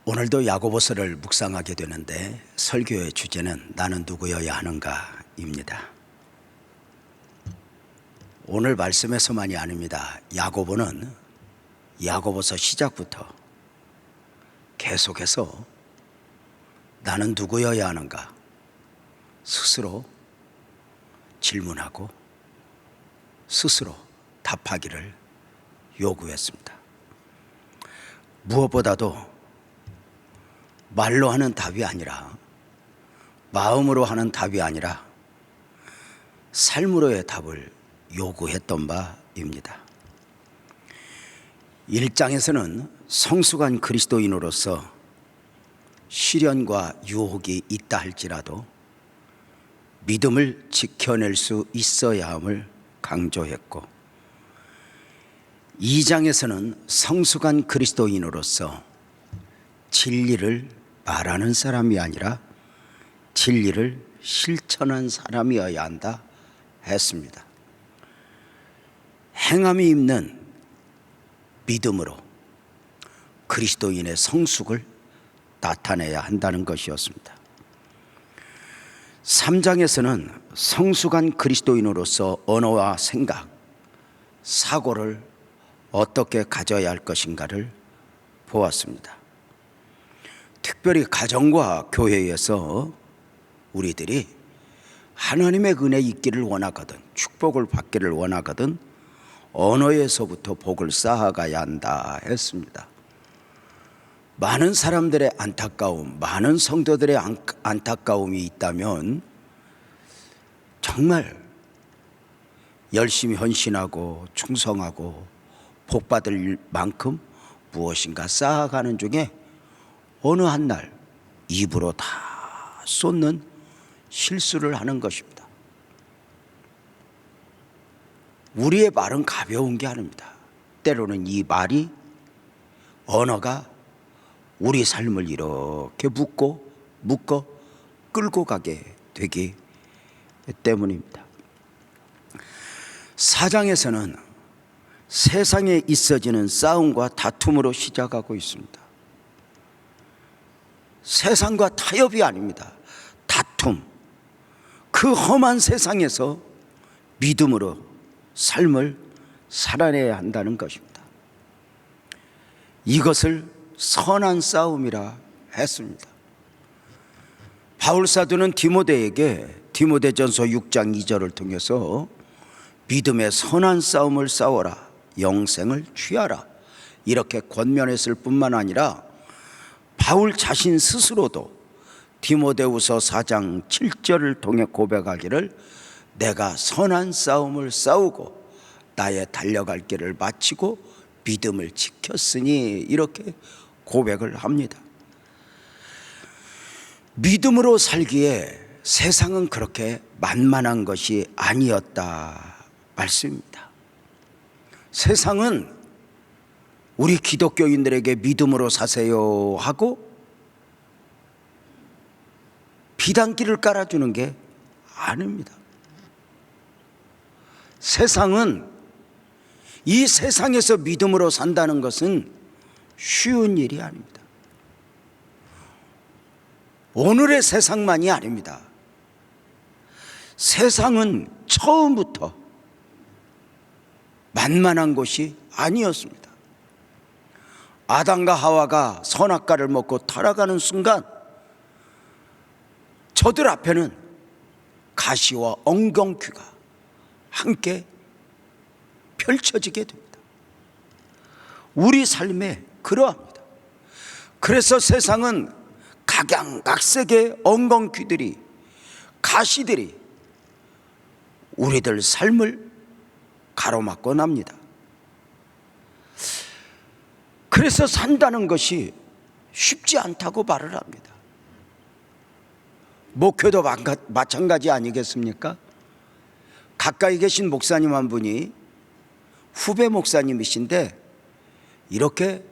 오늘도 야고보서를 묵상하게 되는데 설교의 주제는 나는 누구여야 하는가입니다. 오늘 말씀에서만이 아닙니다. 야고보는 야고보서 시작부터 계속해서 나는 누구여야 하는가 스스로 질문하고 스스로 답하기를 요구했습니다. 무엇보다도 말로 하는 답이 아니라 마음으로 하는 답이 아니라 삶으로의 답을 요구했던 바입니다. 1장에서는 성숙한 그리스도인으로서 시련과 유혹이 있다 할지라도 믿음을 지켜낼 수 있어야 함을 강조했고, 2장에서는 성숙한 그리스도인으로서 진리를 말하는 사람이 아니라 진리를 실천한 사람이어야 한다 했습니다. 행함이 있는 믿음으로 그리스도인의 성숙을 나타내야 한다는 것이었습니다. 3장에서는 성숙한 그리스도인으로서 언어와 생각, 사고를 어떻게 가져야 할 것인가를 보았습니다. 특별히 가정과 교회에서 우리들이 하나님의 은혜 있기를 원하거든, 축복을 받기를 원하거든 언어에서부터 복을 쌓아가야 한다 했습니다. 많은 사람들의 안타까움, 많은 성도들의 안타까움이 있다면 정말 열심히 헌신하고 충성하고 복받을 만큼 무엇인가 쌓아가는 중에 어느 한 날 입으로 다 쏟는 실수를 하는 것입니다. 우리의 말은 가벼운 게 아닙니다. 때로는 이 말이, 언어가 우리 삶을 이렇게 묶어 끌고 가게 되기 때문입니다. 4장에서는 세상에 있어지는 싸움과 다툼으로 시작하고 있습니다. 세상과 타협이 아닙니다. 다툼. 그 험한 세상에서 믿음으로 삶을 살아내야 한다는 것입니다. 이것을 선한 싸움이라 했습니다. 바울 사도는 디모데에게 디모데전서 6장 2절을 통해서 믿음의 선한 싸움을 싸워라, 영생을 취하라, 이렇게 권면했을 뿐만 아니라 바울 자신 스스로도 디모데후서 4장 7절을 통해 고백하기를 내가 선한 싸움을 싸우고 나의 달려갈 길을 마치고 믿음을 지켰으니, 이렇게 고백을 합니다. 믿음으로 살기에 세상은 그렇게 만만한 것이 아니었다 말씀입니다. 세상은 우리 기독교인들에게 믿음으로 사세요 하고 비단길을 깔아주는 게 아닙니다. 세상은, 이 세상에서 믿음으로 산다는 것은 쉬운 일이 아닙니다. 오늘의 세상만이 아닙니다. 세상은 처음부터 만만한 것이 아니었습니다. 아담과 하와가 선악과를 먹고 타락하는 순간 저들 앞에는 가시와 엉겅퀴가 함께 펼쳐지게 됩니다. 우리 삶에 그러합니다. 그래서 세상은 각양각색의 엉겅퀴들이, 가시들이 우리들 삶을 가로막고 납니다. 그래서 산다는 것이 쉽지 않다고 말을 합니다. 목회도 마찬가지 아니겠습니까? 가까이 계신 목사님 한 분이 후배 목사님이신데 이렇게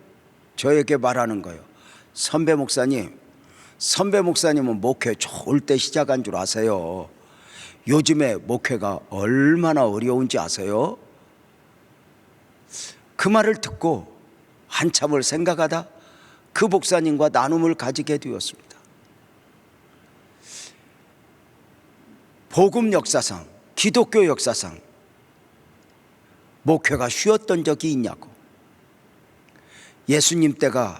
저에게 말하는 거예요. 선배 목사님은 목회 좋을 때 시작한 줄 아세요? 요즘에 목회가 얼마나 어려운지 아세요? 그 말을 듣고 한참을 생각하다 그 목사님과 나눔을 가지게 되었습니다. 복음 역사상, 기독교 역사상 목회가 쉬웠던 적이 있냐고. 예수님 때가,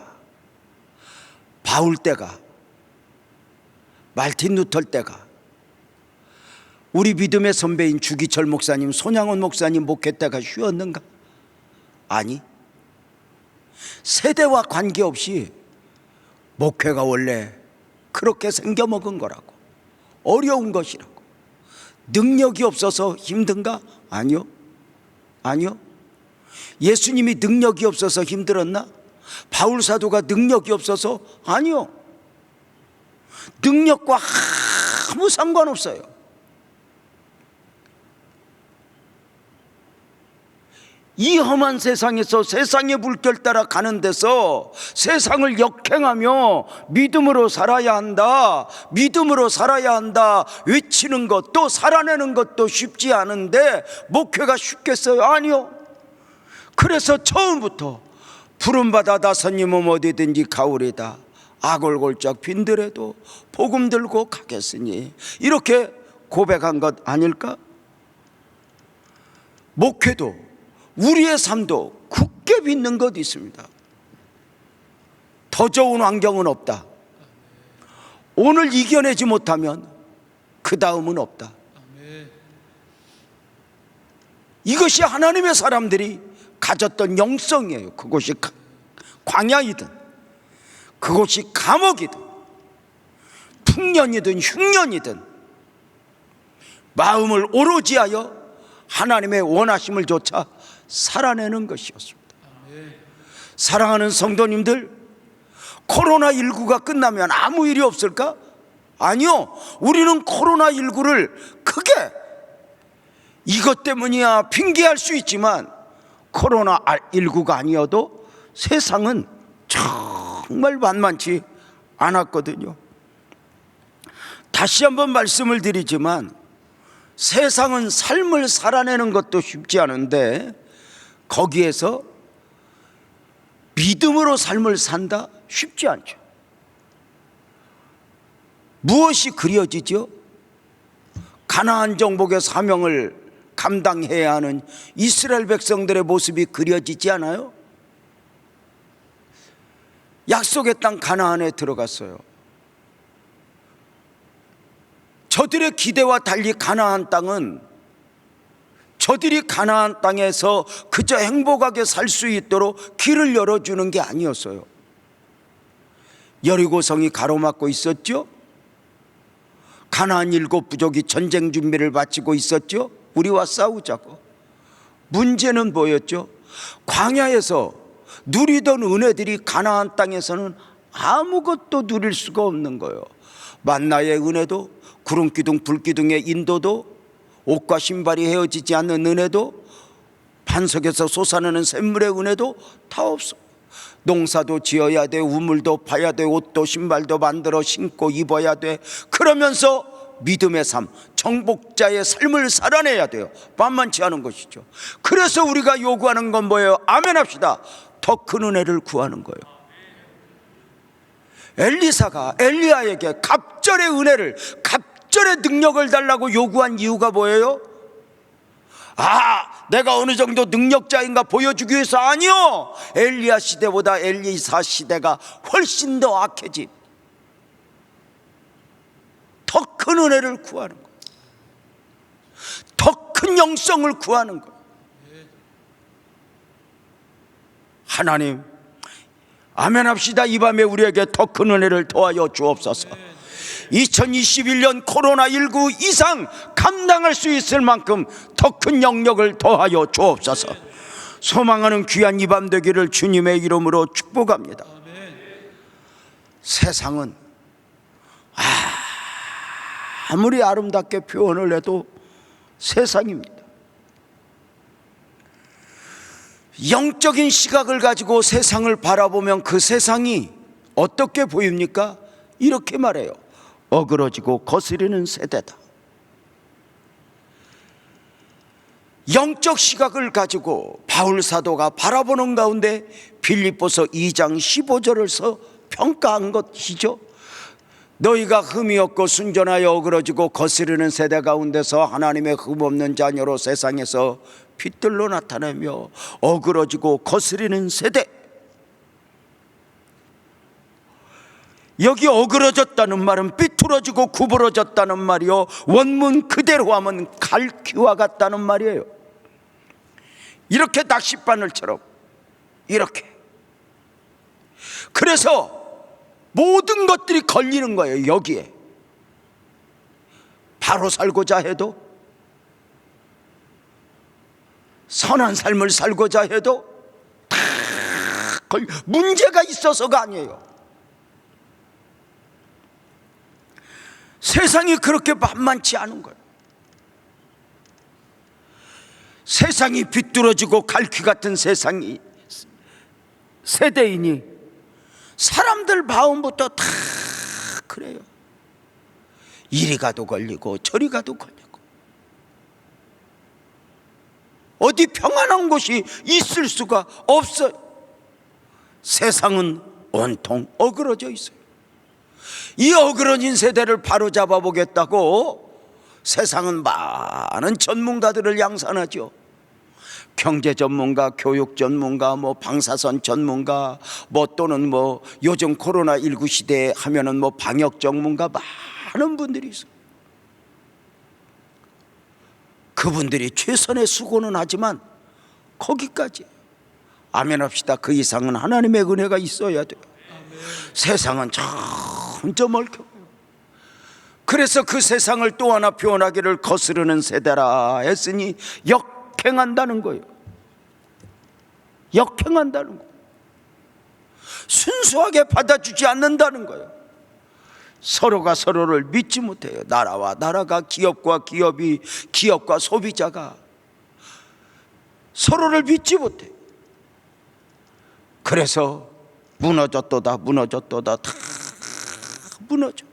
바울 때가, 말틴 루터 때가, 우리 믿음의 선배인 주기철 목사님, 손양원 목사님 목회 때가 쉬웠는가? 아니, 세대와 관계없이 목회가 원래 그렇게 생겨먹은 거라고. 어려운 것이라고. 능력이 없어서 힘든가? 아니요. 아니요. 예수님이 능력이 없어서 힘들었나? 바울 사도가 능력이 없어서? 아니요. 능력과 아무 상관없어요. 이 험한 세상에서 세상의 물결 따라 가는 데서 세상을 역행하며 믿음으로 살아야 한다, 믿음으로 살아야 한다 외치는 것, 또 살아내는 것도 쉽지 않은데 목회가 쉽겠어요? 아니요. 그래서 처음부터 부름받아 다섯님은 어디든지 가오리다, 아골골짝 빈들에도 복음 들고 가겠으니, 이렇게 고백한 것 아닐까? 목회도 우리의 삶도 굳게 믿는 것 있습니다. 더 좋은 환경은 없다. 오늘 이겨내지 못하면 그 다음은 없다. 이것이 하나님의 사람들이 가졌던 영성이에요. 그곳이 광야이든 그곳이 감옥이든 풍년이든 흉년이든 마음을 오로지 하여 하나님의 원하심을 조차 살아내는 것이었습니다. 사랑하는 성도님들, 코로나19가 끝나면 아무 일이 없을까? 아니요. 우리는 코로나19를 크게 이것 때문이야 핑계할 수 있지만, 코로나19가 아니어도 세상은 정말 만만치 않았거든요. 다시 한번 말씀을 드리지만, 세상은 삶을 살아내는 것도 쉽지 않은데 거기에서 믿음으로 삶을 산다? 쉽지 않죠. 무엇이 그려지죠? 가나안 정복의 사명을 감당해야 하는 이스라엘 백성들의 모습이 그려지지 않아요? 약속의 땅 가나안에 들어갔어요. 저들의 기대와 달리 가나안 땅은, 저들이 가나안 땅에서 그저 행복하게 살 수 있도록 길을 열어주는 게 아니었어요. 여리고성이 가로막고 있었죠. 가나안 7부족이 전쟁 준비를 마치고 있었죠. 우리와 싸우자고. 문제는 뭐였죠? 광야에서 누리던 은혜들이 가나안 땅에서는 아무것도 누릴 수가 없는 거예요. 만나의 은혜도, 구름기둥 불기둥의 인도도, 옷과 신발이 헤어지지 않는 은혜도, 반석에서 솟아나는 샘물의 은혜도 다 없어. 농사도 지어야 돼, 우물도 파야 돼, 옷도 신발도 만들어 신고 입어야 돼. 그러면서 믿음의 삶, 정복자의 삶을 살아내야 돼요. 만만치 않은 것이죠. 그래서 우리가 요구하는 건 뭐예요? 아멘합시다. 더 큰 은혜를 구하는 거예요. 엘리사가 엘리야에게 갑절의 은혜를, 갑절의 능력을 달라고 요구한 이유가 뭐예요? 내가 어느 정도 능력자인가 보여주기 위해서? 아니요. 엘리야 시대보다 엘리사 시대가 훨씬 더 악해진, 더 큰 은혜를 구하는 거예요. 더 큰 영성을 구하는 거예요. 하나님, 아멘합시다. 이 밤에 우리에게 더 큰 은혜를 더하여 주옵소서. 2021년 코로나19 이상 감당할 수 있을 만큼 더 큰 영역을 더하여 주옵소서. 소망하는 귀한 이 밤 되기를 주님의 이름으로 축복합니다. 세상은 아무리 아름답게 표현을 해도 세상입니다. 영적인 시각을 가지고 세상을 바라보면 그 세상이 어떻게 보입니까? 이렇게 말해요. 어그러지고 거스리는 세대다. 영적 시각을 가지고 바울 사도가 바라보는 가운데 빌립보서 2장 15절에서 평가한 것이죠. 너희가 흠이 없고 순전하여 어그러지고 거스르는 세대 가운데서 하나님의 흠없는 자녀로 세상에서 빛들로 나타나며 어그러지고 거스르는 세대. 여기 어그러졌다는 말은 삐뚤어지고 구부러졌다는 말이요, 원문 그대로 하면 갈퀴와 같다는 말이에요. 이렇게 낚싯바늘처럼 이렇게. 그래서 모든 것들이 걸리는 거예요. 여기에 바로 살고자 해도, 선한 삶을 살고자 해도 다 문제가 있어서가 아니에요. 세상이 그렇게 만만치 않은 거예요. 세상이 비뚤어지고 갈퀴 같은 세상이 세대이니 사람들 마음부터 다 그래요. 이리 가도 걸리고 저리 가도 걸리고, 어디 평안한 곳이 있을 수가 없어요. 세상은 온통 어그러져 있어요. 이 어그러진 세대를 바로잡아 보겠다고 세상은 많은 전문가들을 양산하죠. 경제 전문가, 교육 전문가, 방사선 전문가, 또는 요즘 코로나19 시대에 하면은 방역 전문가, 많은 분들이 있어요. 그분들이 최선의 수고는 하지만 거기까지. 아멘 합시다. 그 이상은 하나님의 은혜가 있어야 돼요. 아멘. 세상은 점점 얽혀요. 그래서 그 세상을 또 하나 표현하기를 거스르는 세대라 했으니 역행한다는 거예요. 역행한다는 거예요. 순수하게 받아주지 않는다는 거예요. 서로가 서로를 믿지 못해요. 나라와 나라가, 기업과 기업이, 기업과 소비자가 서로를 믿지 못해요. 그래서 무너졌도다 다 무너져.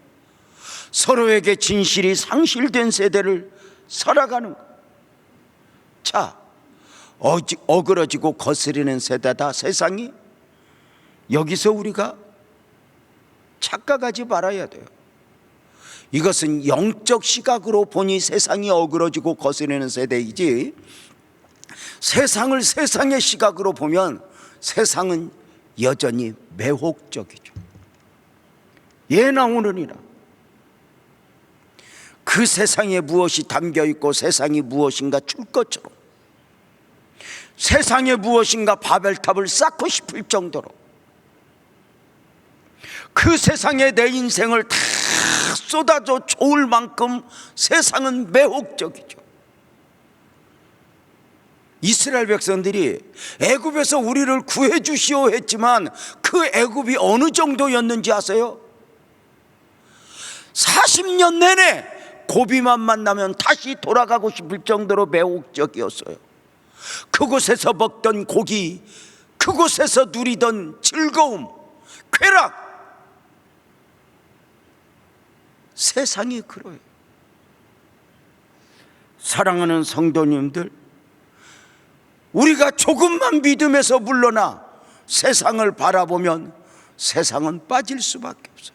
서로에게 진실이 상실된 세대를 살아가는 거예요. 자, 어그러지고 거스르는 세대다 세상이. 여기서 우리가 착각하지 말아야 돼요. 이것은 영적 시각으로 보니 세상이 어그러지고 거스르는 세대이지, 세상을 세상의 시각으로 보면 세상은 여전히 매혹적이죠. 예나 오늘이나 그 세상에 무엇이 담겨있고 세상이 무엇인가 줄 것처럼, 세상에 무엇인가 바벨탑을 쌓고 싶을 정도로 그 세상에 내 인생을 다 쏟아져 좋을 만큼 세상은 매혹적이죠. 이스라엘 백성들이 애굽에서 우리를 구해 주시오 했지만 그 애굽이 어느 정도였는지 아세요? 40년 내내 고비만 만나면 다시 돌아가고 싶을 정도로 매혹적이었어요. 그곳에서 먹던 고기, 그곳에서 누리던 즐거움, 쾌락, 세상이 그래요. 사랑하는 성도님들, 우리가 조금만 믿음에서 물러나 세상을 바라보면 세상은 빠질 수밖에 없어요.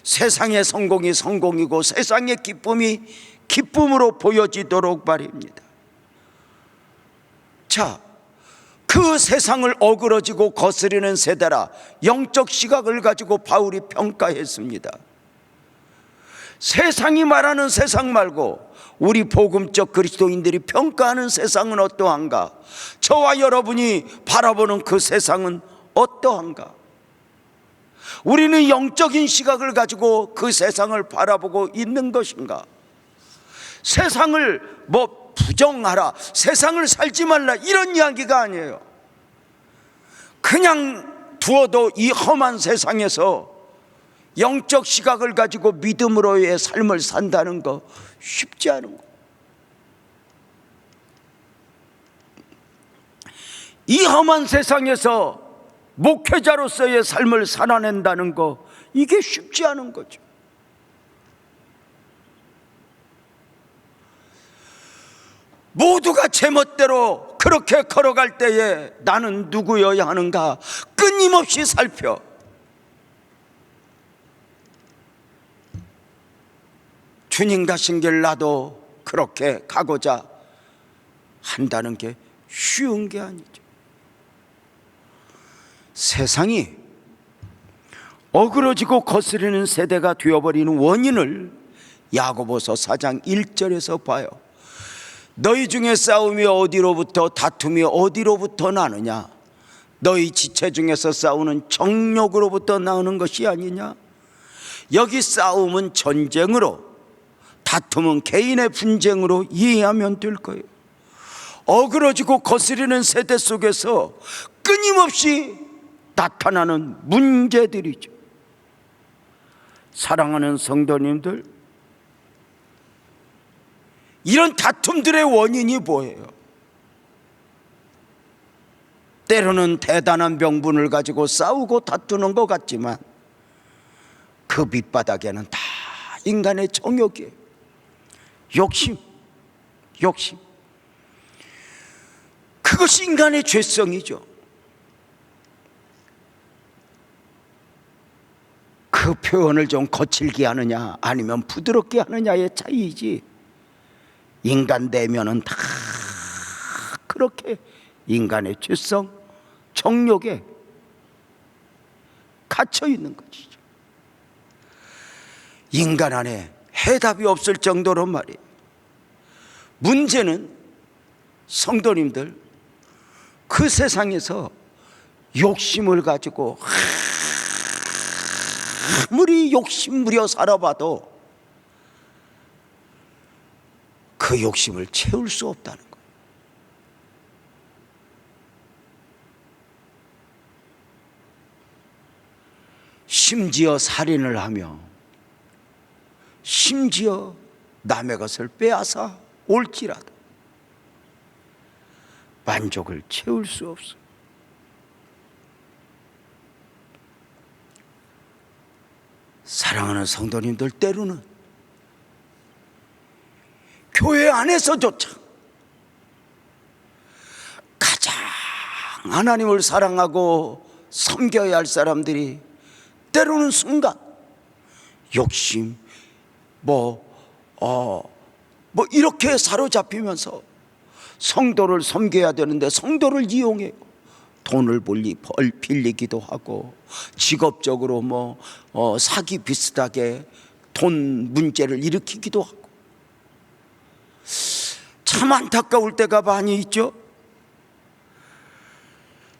세상의 성공이 성공이고 세상의 기쁨이 기쁨으로 보여지도록 바랍니다. 자, 그 세상을 어그러지고 거스르는 세대라 영적 시각을 가지고 바울이 평가했습니다. 세상이 말하는 세상 말고 우리 복음적 그리스도인들이 평가하는 세상은 어떠한가? 저와 여러분이 바라보는 그 세상은 어떠한가? 우리는 영적인 시각을 가지고 그 세상을 바라보고 있는 것인가? 세상을 부정하라, 세상을 살지 말라, 이런 이야기가 아니에요. 그냥 두어도 이 험한 세상에서 영적 시각을 가지고 믿음으로의 삶을 산다는 거 쉽지 않은 거. 이 험한 세상에서 목회자로서의 삶을 살아낸다는 거, 이게 쉽지 않은 거죠. 모두가 제멋대로 그렇게 걸어갈 때에 나는 누구여야 하는가 끊임없이 살펴 주님 가신 길 나도 그렇게 가고자 한다는 게 쉬운 게 아니죠. 세상이 어그러지고 거스르는 세대가 되어버리는 원인을 야고보서 4장 1절에서 봐요. 너희 중에 싸움이 어디로부터 다툼이 어디로부터 나느냐? 너희 지체 중에서 싸우는 정욕으로부터 나오는 것이 아니냐? 여기 싸움은 전쟁으로, 다툼은 개인의 분쟁으로 이해하면 될 거예요. 어그러지고 거스르는 세대 속에서 끊임없이 나타나는 문제들이죠. 사랑하는 성도님들, 이런 다툼들의 원인이 뭐예요? 때로는 대단한 명분을 가지고 싸우고 다투는 것 같지만 그 밑바닥에는 다 인간의 정욕이에요. 욕심. 그것이 인간의 죄성이죠. 그 표현을 좀 거칠게 하느냐 아니면 부드럽게 하느냐의 차이지, 인간 내면은 다 그렇게 인간의 죄성, 정욕에 갇혀 있는 것이죠. 인간 안에 해답이 없을 정도로 말이에요. 문제는 성도님들, 그 세상에서 욕심을 가지고 아무리 욕심부려 살아봐도 그 욕심을 채울 수 없다는 거예요. 심지어 살인을 하며 심지어 남의 것을 빼앗아 올지라도 만족을 채울 수 없어요. 사랑하는 성도님들, 때로는 교회 안에서조차 가장 하나님을 사랑하고 섬겨야 할 사람들이 때로는 순간 욕심 이렇게 사로잡히면서 성도를 섬겨야 되는데 성도를 이용해요. 돈을 빌리기도 하고 직업적으로 사기 비슷하게 돈 문제를 일으키기도 하고, 참 안타까울 때가 많이 있죠.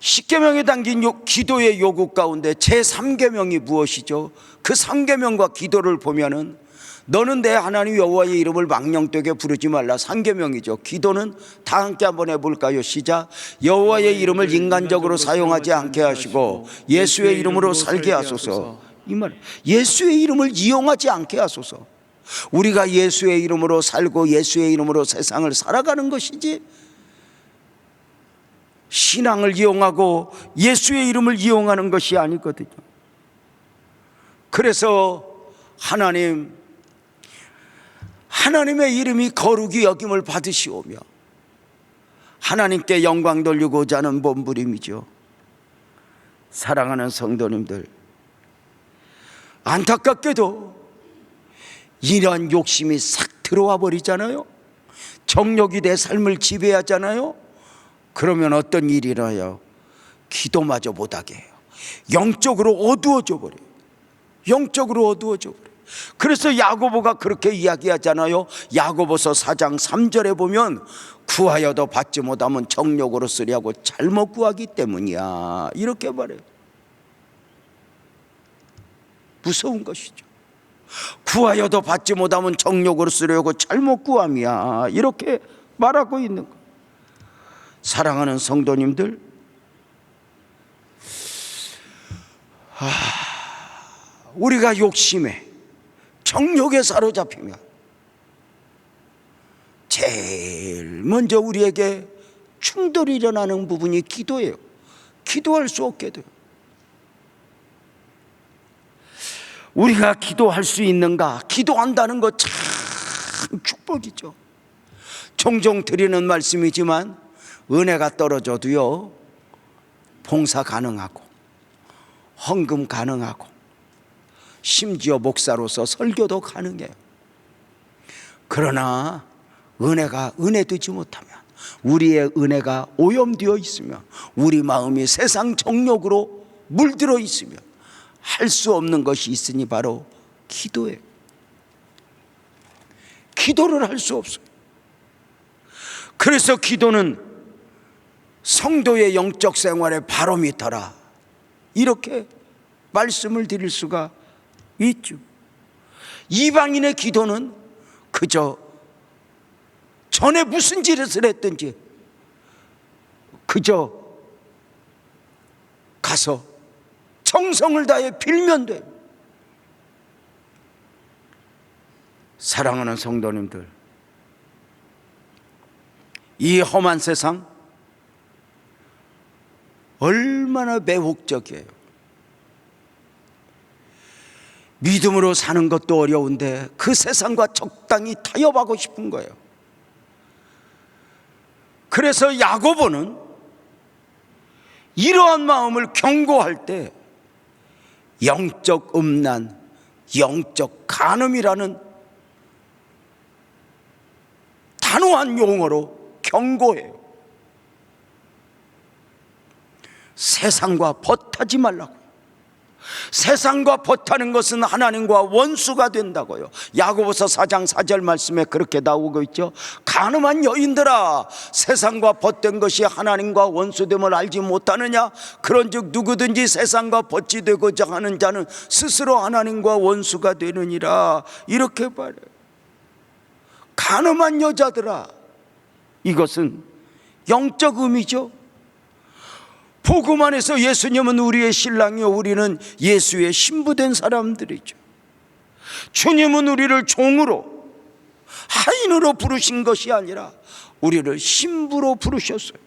십계명에 담긴 기도의 요구 가운데 제3계명이 무엇이죠? 그 3계명과 기도를 보면은 너는 내 하나님 여호와의 이름을 망령되게 부르지 말라, 3계명이죠. 기도는 다 함께 한번 해볼까요? 시작. 여호와의 이름을 인간적으로 사용하지 않게 하시고 예수의 이름으로 살게 하소서. 이 말, 예수의 이름을 이용하지 않게 하소서. 우리가 예수의 이름으로 살고 예수의 이름으로 세상을 살아가는 것이지, 신앙을 이용하고 예수의 이름을 이용하는 것이 아니거든요. 그래서 하나님의 이름이 거룩히 여김을 받으시오며 하나님께 영광 돌리고자 하는 몸부림이죠. 사랑하는 성도님들, 안타깝게도 이런 욕심이 싹 들어와 버리잖아요. 정욕이 내 삶을 지배하잖아요. 그러면 어떤 일이 일어나요? 기도마저 못하게 해요. 영적으로 어두워져 버려요. 그래서 야고보가 그렇게 이야기하잖아요. 야고보서 4장 3절에 보면 구하여도 받지 못하면 정욕으로 쓰려고 잘못 구하기 때문이야, 이렇게 말해요. 무서운 것이죠. 구하여도 받지 못하면 정욕으로 쓰려고 잘못 구함이야, 이렇게 말하고 있는 거예요. 사랑하는 성도님들, 우리가 욕심에 정욕에 사로잡히면 제일 먼저 우리에게 충돌이 일어나는 부분이 기도예요. 기도할 수 없게 돼요. 우리가 기도할 수 있는가? 기도한다는 것 참 축복이죠. 종종 드리는 말씀이지만 은혜가 떨어져도요, 봉사 가능하고 헌금 가능하고 심지어 목사로서 설교도 가능해요. 그러나 은혜가 은혜되지 못하면, 우리의 은혜가 오염되어 있으면, 우리 마음이 세상 정욕으로 물들어 있으면 할 수 없는 것이 있으니 바로 기도예요. 기도를 할 수 없어요. 그래서 기도는 성도의 영적 생활의 바로미터라, 이렇게 말씀을 드릴 수가 있죠. 이방인의 기도는 그저 전에 무슨 짓을 했든지 그저 가서 정성을 다해 빌면 돼. 사랑하는 성도님들, 이 험한 세상 얼마나 매혹적이에요. 믿음으로 사는 것도 어려운데 그 세상과 적당히 타협하고 싶은 거예요. 그래서 야고보는 이러한 마음을 경고할 때 영적 음란, 영적 간음이라는 단호한 용어로 경고해요. 세상과 벗하지 말라고. 세상과 벗하는 것은 하나님과 원수가 된다고요. 야고보서 4장 4절 말씀에 그렇게 나오고 있죠. 간음한 여인들아, 세상과 벗된 것이 하나님과 원수됨을 알지 못하느냐? 그런즉 누구든지 세상과 벗이 되고자 하는 자는 스스로 하나님과 원수가 되느니라, 이렇게 말해요. 간음한 여자들아, 이것은 영적 의미죠. 복음 안에서 예수님은 우리의 신랑이요, 우리는 예수의 신부된 사람들이죠. 주님은 우리를 종으로, 하인으로 부르신 것이 아니라 우리를 신부로 부르셨어요.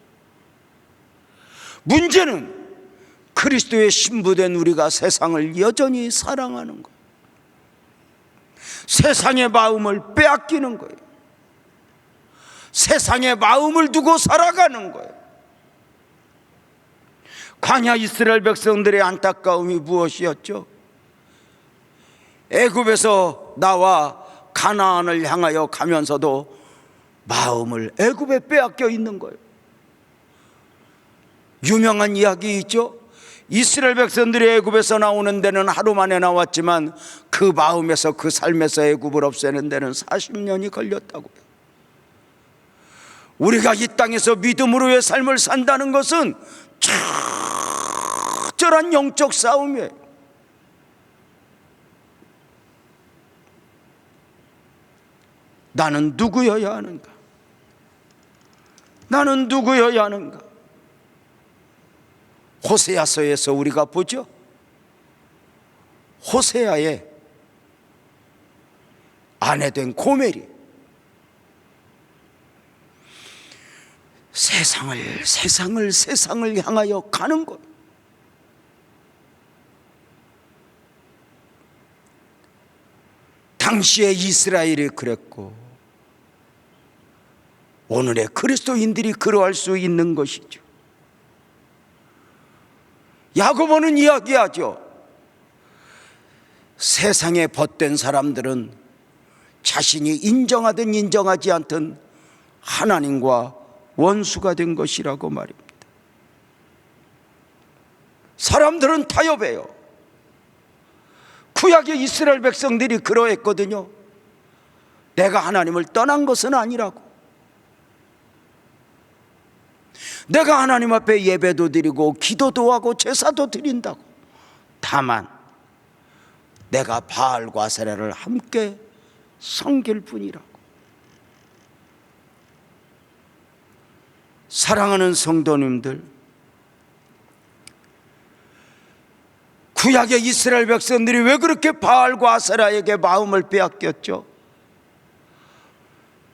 문제는 그리스도의 신부된 우리가 세상을 여전히 사랑하는 거예요. 세상의 마음을 빼앗기는 거예요. 세상의 마음을 두고 살아가는 거예요. 광야 이스라엘 백성들의 안타까움이 무엇이었죠? 애굽에서 나와 가나안을 향하여 가면서도 마음을 애굽에 빼앗겨 있는 거예요. 유명한 이야기 있죠? 이스라엘 백성들이 애굽에서 나오는 데는 하루 만에 나왔지만 그 마음에서, 그 삶에서 애굽을 없애는 데는 40년이 걸렸다고요. 우리가 이 땅에서 믿음으로의 삶을 산다는 것은 철저한 영적 싸움이에요. 나는 누구여야 하는가? 나는 누구여야 하는가? 호세아서에서 우리가 보죠. 호세아의 아내된 고멜이 세상을 향하여 가는 것. 당시의 이스라엘이 그랬고 오늘의 그리스도인들이 그러할 수 있는 것이죠. 야고보는 이야기하죠. 세상에 벗된 사람들은 자신이 인정하든 인정하지 않든 하나님과 원수가 된 것이라고 말입니다. 사람들은 타협해요. 구약의 이스라엘 백성들이 그러했거든요. 내가 하나님을 떠난 것은 아니라고. 내가 하나님 앞에 예배도 드리고 기도도 하고 제사도 드린다고. 다만 내가 바알과 아세라를 함께 섬길 뿐이라고. 사랑하는 성도님들, 구약의 이스라엘 백성들이 왜 그렇게 바알과 아세라에게 마음을 빼앗겼죠?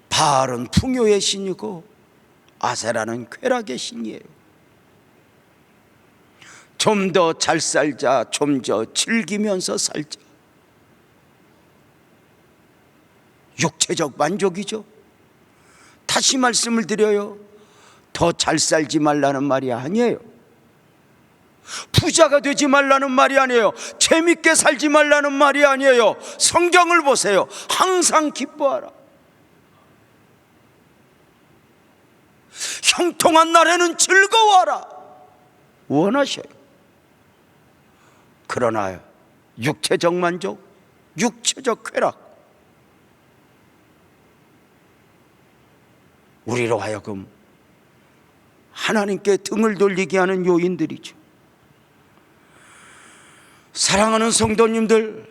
바알은 풍요의 신이고 아세라는 쾌락의 신이에요. 좀 더 잘 살자, 좀 더 즐기면서 살자. 육체적 만족이죠. 다시 말씀을 드려요. 더 잘 살지 말라는 말이 아니에요. 부자가 되지 말라는 말이 아니에요. 재밌게 살지 말라는 말이 아니에요. 성경을 보세요. 항상 기뻐하라. 형통한 날에는 즐거워하라 원하셔요. 그러나 육체적 만족, 육체적 쾌락, 우리로 하여금 하나님께 등을 돌리게 하는 요인들이죠. 사랑하는 성도님들,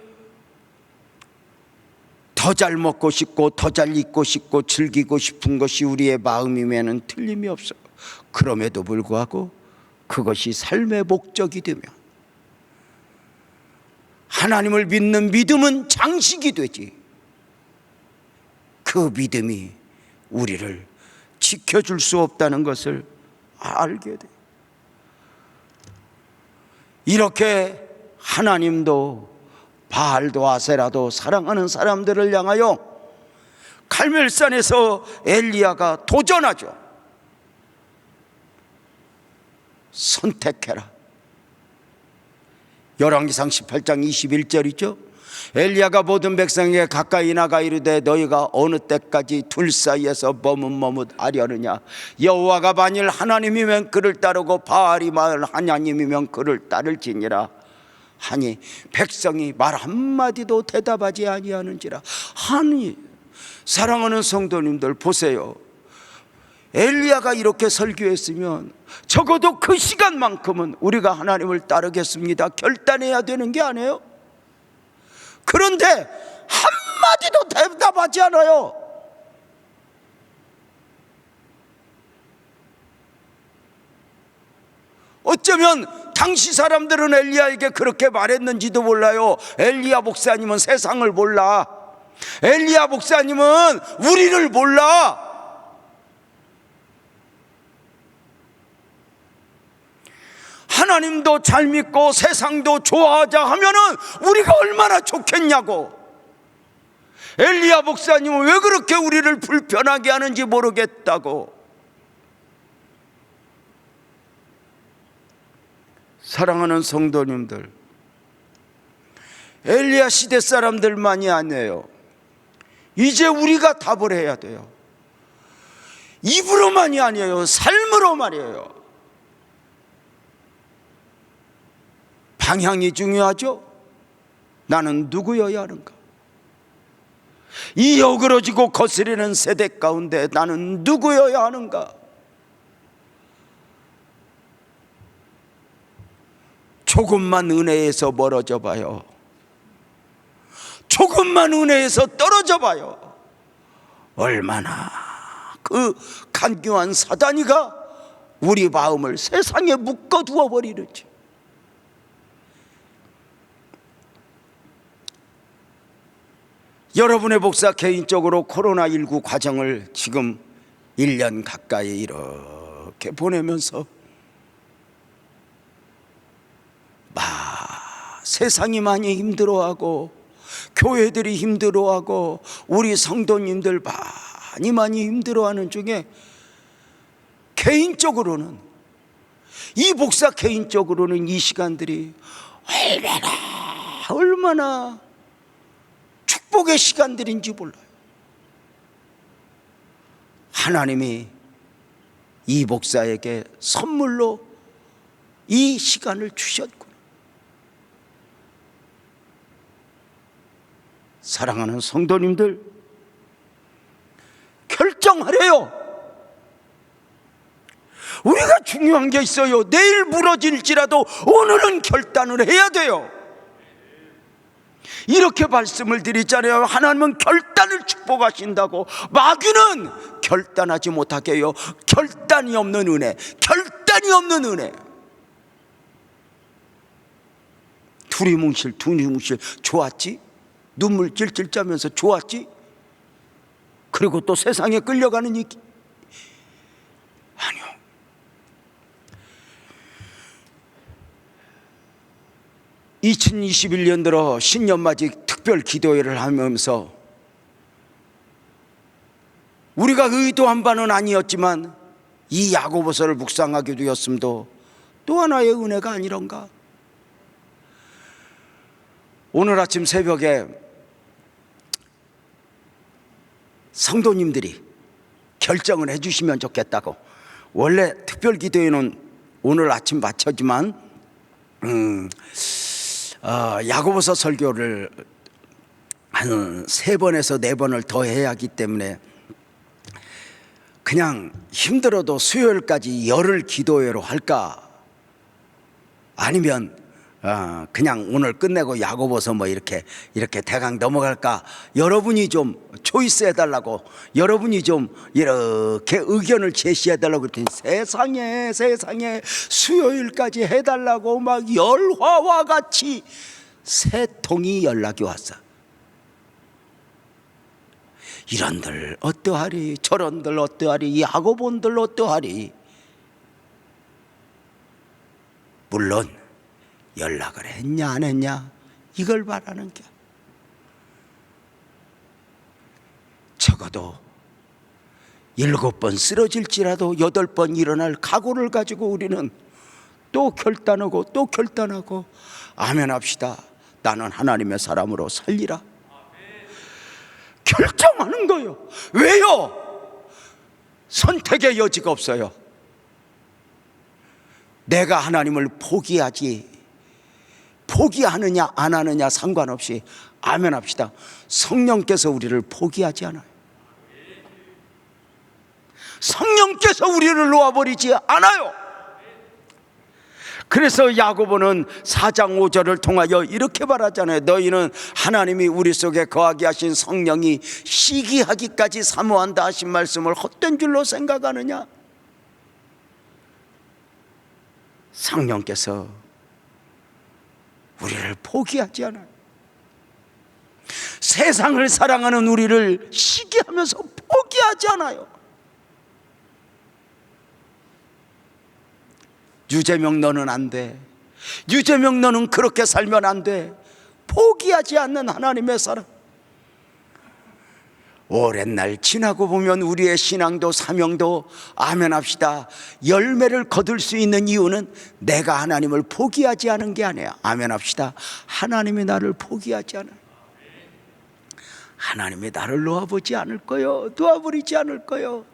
더 잘 먹고 싶고 더 잘 입고 싶고 즐기고 싶은 것이 우리의 마음이면 틀림이 없어요. 그럼에도 불구하고 그것이 삶의 목적이 되면 하나님을 믿는 믿음은 장식이 되지, 그 믿음이 우리를 지켜줄 수 없다는 것을 알게 돼. 이렇게 하나님도 바알도 아세라도 사랑하는 사람들을 향하여 갈멜산에서 엘리야가 도전하죠. 선택해라. 열왕기상 18장 21절이죠. 엘리야가 모든 백성에게 가까이 나가 이르되 너희가 어느 때까지 둘 사이에서 머뭇머뭇하려느냐. 여호와가 만일 하나님이면 그를 따르고 바알이 만일 하나님이면 그를 따를지니라 하니 백성이 말 한마디도 대답하지 아니하는지라 하니. 사랑하는 성도님들 보세요. 엘리야가 이렇게 설교했으면 적어도 그 시간만큼은 우리가 하나님을 따르겠습니다 결단해야 되는 게 아니에요? 그런데 한마디도 대답하지 않아요. 어쩌면 당시 사람들은 엘리야에게 그렇게 말했는지도 몰라요. 엘리야 목사님은 세상을 몰라. 엘리야 목사님은 우리를 몰라. 하나님도 잘 믿고 세상도 좋아하자 하면은 우리가 얼마나 좋겠냐고. 엘리야 목사님은 왜 그렇게 우리를 불편하게 하는지 모르겠다고. 사랑하는 성도님들, 엘리야 시대 사람들만이 아니에요. 이제 우리가 답을 해야 돼요. 입으로만이 아니에요. 삶으로 말이에요. 방향이 중요하죠. 나는 누구여야 하는가? 이 어그러지고 거스르는 세대 가운데 나는 누구여야 하는가? 조금만 은혜에서 멀어져 봐요. 조금만 은혜에서 떨어져 봐요. 얼마나 그 간교한 사단이가 우리 마음을 세상에 묶어두어 버리는지. 여러분의 목사 개인적으로 코로나19 과정을 지금 1년 가까이 이렇게 보내면서 세상이 많이 힘들어하고 교회들이 힘들어하고 우리 성도님들 많이 힘들어하는 중에 개인적으로는, 이 목사 개인적으로는 이 시간들이 얼마나 축복의 시간들인지 몰라요. 하나님이 이 목사에게 선물로 이 시간을 주셨구나. 사랑하는 성도님들, 결정하래요. 우리가 중요한 게 있어요. 내일 무너질지라도 오늘은 결단을 해야 돼요. 이렇게 말씀을 드리잖아요. 하나님은 결단을 축복하신다고. 마귀는 결단하지 못하게 해요. 결단이 없는 은혜, 결단이 없는 은혜. 두리뭉실 좋았지? 눈물 찔찔 짜면서 좋았지? 그리고 또 세상에 끌려가는 이 아니요. (2021년) 들어 신년맞이 특별 기도회를 하면서 우리가 의도한 바는 아니었지만 이 야고보서를 묵상하게 되었음도 또 하나의 은혜가 아니런가. 오늘 아침 새벽에 성도님들이 결정을 해주시면 좋겠다고, 원래 특별기도회는 오늘 아침 마쳤지만 야고보서 설교를 한 3번에서 4번을 더 해야 하기 때문에 그냥 힘들어도 수요일까지 열흘 기도회로 할까, 아니면 그냥 오늘 끝내고 야고보서 뭐 이렇게 대강 넘어갈까, 여러분이 좀 초이스 해달라고, 여러분이 좀 이렇게 의견을 제시해달라고 그랬더니 세상에 수요일까지 해달라고 막 열화와 같이 3통이 연락이 왔어. 이런들 어떠하리, 저런들 어떠하리, 야고본들 어떠하리. 물론 연락을 했냐 안 했냐 이걸 바라는 게, 적어도 7번 쓰러질지라도 8번 일어날 각오를 가지고 우리는 또 결단하고 아멘 합시다. 나는 하나님의 사람으로 살리라 결정하는 거예요. 왜요? 선택의 여지가 없어요. 내가 하나님을 포기하느냐 안 하느냐 상관없이 아멘 합시다. 성령께서 우리를 포기하지 않아요. 성령께서 우리를 놓아버리지 않아요. 그래서 야고보는 4장 5절을 통하여 이렇게 말하잖아요. 너희는 하나님이 우리 속에 거하게 하신 성령이 시기하기까지 사모한다 하신 말씀을 헛된 줄로 생각하느냐. 성령께서 우리를 포기하지 않아요. 세상을 사랑하는 우리를 시기하면서 포기하지 않아요. 유재명 너는 안 돼, 유재명 너는 그렇게 살면 안 돼, 포기하지 않는 하나님의 사랑. 오랜 날 지나고 보면 우리의 신앙도 사명도 아멘 합시다 열매를 거둘 수 있는 이유는 내가 하나님을 포기하지 않은 게 아니에요. 아멘 합시다. 하나님이 나를 포기하지 않아요. 하나님이 나를 놓아보지 않을 거요, 놓아버리지 않을 거요.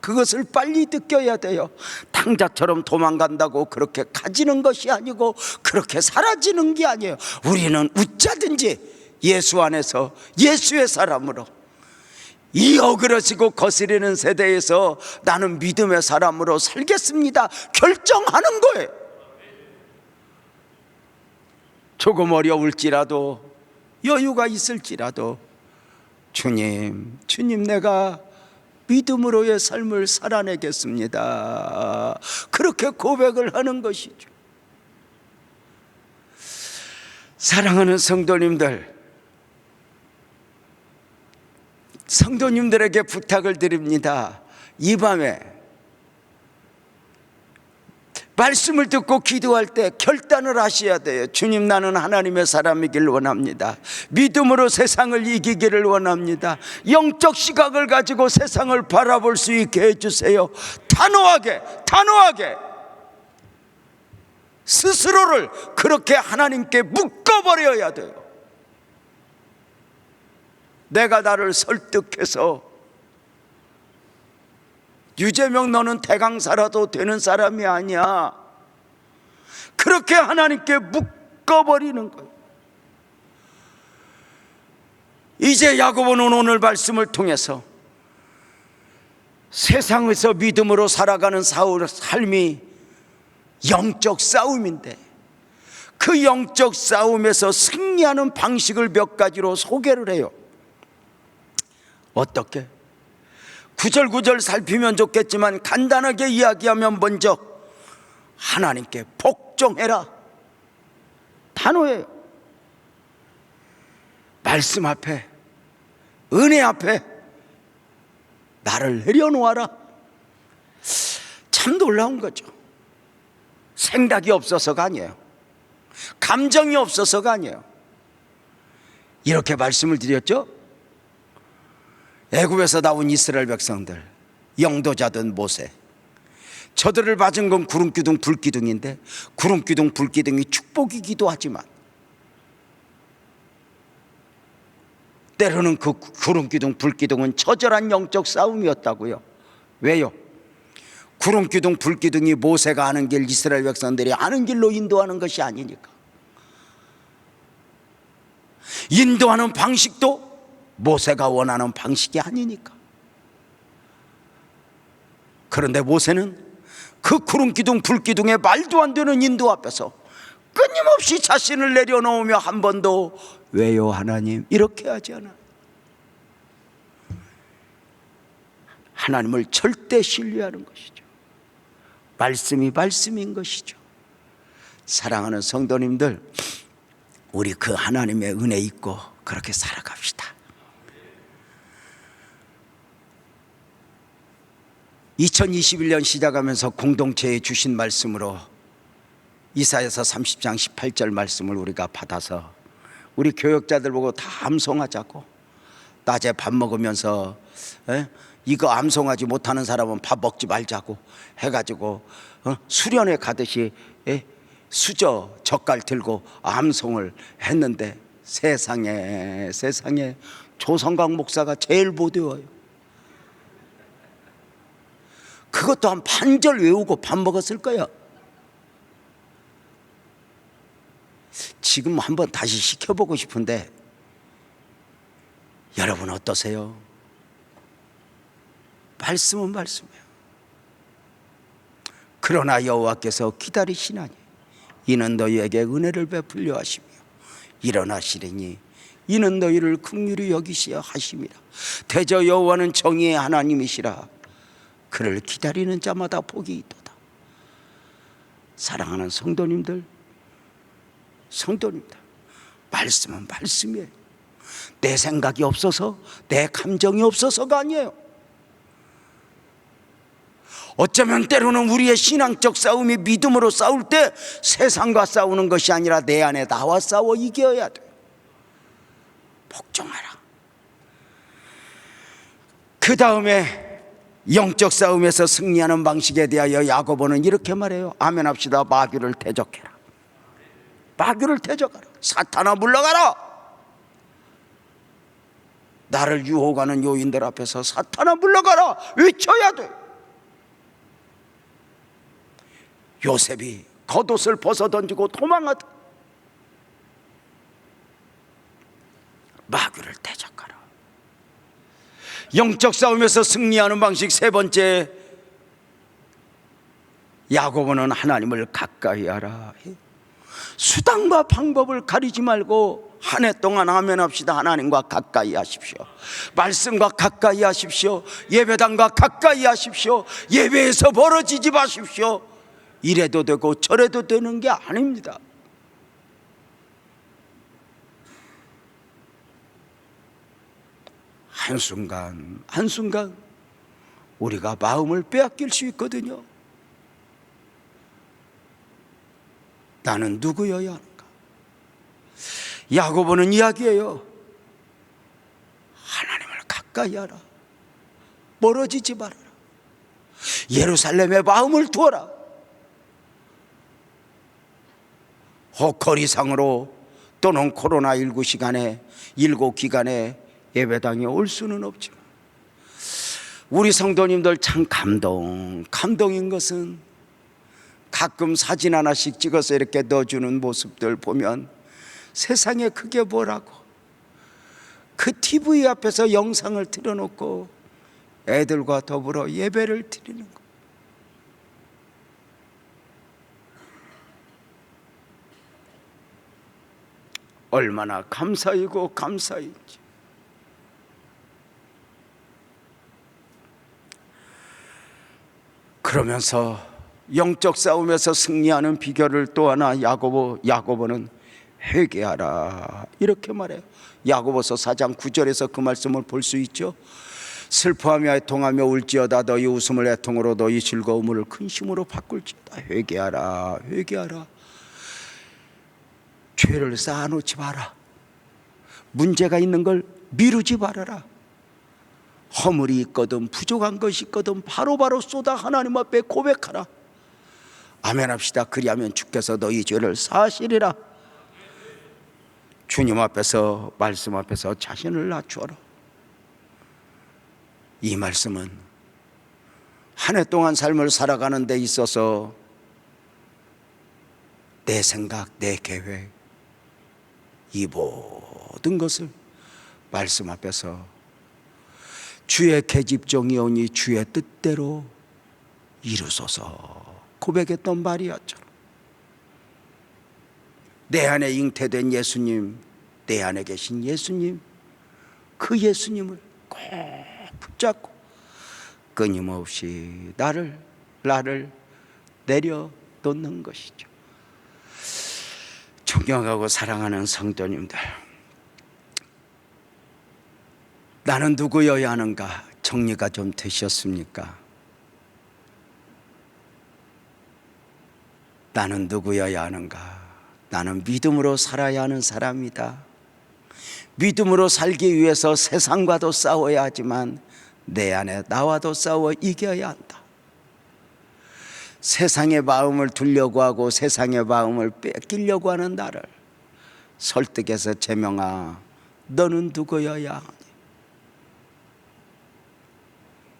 그것을 빨리 느껴야 돼요. 탕자처럼 도망간다고 그렇게 가지는 것이 아니고 그렇게 사라지는 게 아니에요. 우리는 웃자든지 예수 안에서 예수의 사람으로, 이 어그러지고 거스리는 세대에서 나는 믿음의 사람으로 살겠습니다 결정하는 거예요. 조금 어려울지라도 여유가 있을지라도 주님 내가 믿음으로의 삶을 살아내겠습니다 그렇게 고백을 하는 것이죠. 사랑하는 성도님들에게 부탁을 드립니다. 이 밤에 말씀을 듣고 기도할 때 결단을 하셔야 돼요. 주님, 나는 하나님의 사람이길 원합니다. 믿음으로 세상을 이기기를 원합니다. 영적 시각을 가지고 세상을 바라볼 수 있게 해주세요. 단호하게 스스로를 그렇게 하나님께 묶어버려야 돼요. 내가 나를 설득해서 유재명 너는 대강사라도 되는 사람이 아니야, 그렇게 하나님께 묶어버리는 거예요. 이제 야고보는 오늘 말씀을 통해서 세상에서 믿음으로 살아가는 삶이 영적 싸움인데 그 영적 싸움에서 승리하는 방식을 몇 가지로 소개를 해요. 어떻게? 구절구절 살피면 좋겠지만 간단하게 이야기하면 먼저 하나님께 복종해라. 단호해요. 말씀 앞에, 은혜 앞에 나를 내려놓아라. 참 놀라운 거죠. 생각이 없어서가 아니에요. 감정이 없어서가 아니에요. 이렇게 말씀을 드렸죠. 애굽에서 나온 이스라엘 백성들, 영도자든 모세, 저들을 맞은 건 구름기둥 불기둥인데, 구름기둥 불기둥이 축복이기도 하지만 때로는 그 구름기둥 불기둥은 처절한 영적 싸움이었다고요. 왜요? 구름기둥 불기둥이 모세가 아는 길, 이스라엘 백성들이 아는 길로 인도하는 것이 아니니까. 인도하는 방식도 모세가 원하는 방식이 아니니까. 그런데 모세는 그 구름기둥 불기둥의 말도 안 되는 인도 앞에서 끊임없이 자신을 내려놓으며 한 번도 왜요 하나님 이렇게 하지 않아. 하나님을 절대 신뢰하는 것이죠. 말씀이 말씀인 것이죠. 사랑하는 성도님들, 우리 그 하나님의 은혜 있고 그렇게 살아갑시다. 2021년 시작하면서 공동체에 주신 말씀으로 이사야서 30장 18절 말씀을 우리가 받아서 우리 교역자들 보고 다 암송하자고. 낮에 밥 먹으면서 이거 암송하지 못하는 사람은 밥 먹지 말자고 해가지고 수련회 가듯이 수저 젓갈 들고 암송을 했는데 세상에 조성각 목사가 제일 못 외워요. 그것도 한 반절 외우고 밥 먹었을 거야. 지금 한번 다시 시켜보고 싶은데 여러분 어떠세요? 말씀은 말씀이에요. 그러나 여호와께서 기다리시나니 이는 너희에게 은혜를 베풀려 하시며 일어나시리니 이는 너희를 긍휼히 여기시어 하심이라. 대저 여호와는 정의의 하나님이시라. 그를 기다리는 자마다 복이 있도다. 사랑하는 성도님들, 말씀은 말씀이에요. 내 생각이 없어서, 내 감정이 없어서가 아니에요. 어쩌면 때로는 우리의 신앙적 싸움이 믿음으로 싸울 때 세상과 싸우는 것이 아니라 내 안에 나와 싸워 이겨야 돼요. 복종하라. 그 다음에 영적 싸움에서 승리하는 방식에 대하여 야고보는 이렇게 말해요. 아멘 합시다. 마귀를 대적해라. 마귀를 대적하라. 사탄아 물러가라. 나를 유혹하는 요인들 앞에서 사탄아 물러가라 외쳐야 돼. 요셉이 겉옷을 벗어던지고 도망하다. 마귀를 대적하라. 영적 싸움에서 승리하는 방식 세 번째, 야고보는 하나님을 가까이 하라. 수단과 방법을 가리지 말고 한 해 동안 아멘 합시다. 하나님과 가까이 하십시오. 말씀과 가까이 하십시오. 예배당과 가까이 하십시오. 예배에서 멀어지지 마십시오. 이래도 되고 저래도 되는 게 아닙니다. 한순간 우리가 마음을 빼앗길 수 있거든요. 나는 누구여야 하는가? 야고보는 이야기해요. 하나님을 가까이 하라. 멀어지지 말아라. 예루살렘에 마음을 두어라. 호커리상으로 또는 코로나19 시간에 기간에 예배당에 올 수는 없지만 우리 성도님들 참 감동인 것은 가끔 사진 하나씩 찍어서 이렇게 넣어주는 모습들 보면 세상에 그게 뭐라고, 그 TV 앞에서 영상을 틀어놓고 애들과 더불어 예배를 드리는 것. 얼마나 감사이고 감사인지. 그러면서 영적 싸움에서 승리하는 비결을 또 하나 야고보는 회개하라 이렇게 말해요. 야고보서 4장 9절에서 그 말씀을 볼 수 있죠. 슬퍼하며 애통하며 울지어다. 너희 웃음을 애통으로 너희 즐거움을 근심으로 바꿀지어다. 회개하라. 죄를 쌓아놓지 마라. 문제가 있는 걸 미루지 말아라. 허물이 있거든 부족한 것이 있거든 바로바로 쏟아 하나님 앞에 고백하라. 아멘 합시다. 그리하면 주께서 너희 죄를 사하시리라. 주님 앞에서, 말씀 앞에서 자신을 낮추어라. 이 말씀은 한 해 동안 삶을 살아가는 데 있어서 내 생각, 내 계획, 이 모든 것을 말씀 앞에서 주의 계집종이오니 주의 뜻대로 이루소서 고백했던 말이었죠. 내 안에 잉태된 예수님, 내 안에 계신 예수님, 그 예수님을 꼭 붙잡고 끊임없이 나를 내려놓는 것이죠. 존경하고 사랑하는 성도님들, 나는 누구여야 하는가 정리가 좀 되셨습니까? 나는 누구여야 하는가? 나는 믿음으로 살아야 하는 사람이다. 믿음으로 살기 위해서 세상과도 싸워야 하지만 내 안에 나와도 싸워 이겨야 한다. 세상의 마음을 두려고 하고 세상의 마음을 뺏기려고 하는 나를 설득해서 제명아, 너는 누구여야 하니?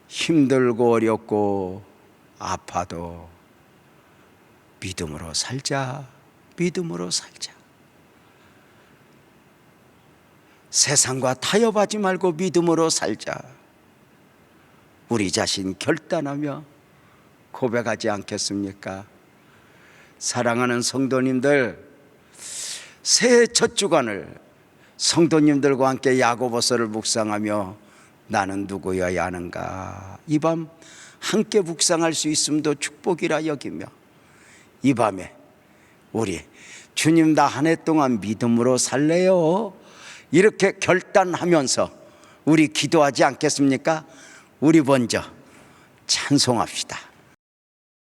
힘들고 어렵고 아파도 믿음으로 살자. 믿음으로 살자. 세상과 타협하지 말고 믿음으로 살자. 우리 자신 결단하며 고백하지 않겠습니까? 사랑하는 성도님들, 새해 첫 주간을 성도님들과 함께 야고보서를 묵상하며 나는 누구여야 하는가, 이 밤 함께 묵상할 수 있음도 축복이라 여기며 이 밤에 우리 주님 나 한 해 동안 믿음으로 살래요, 이렇게 결단하면서 우리 기도하지 않겠습니까? 우리 먼저 찬송합시다.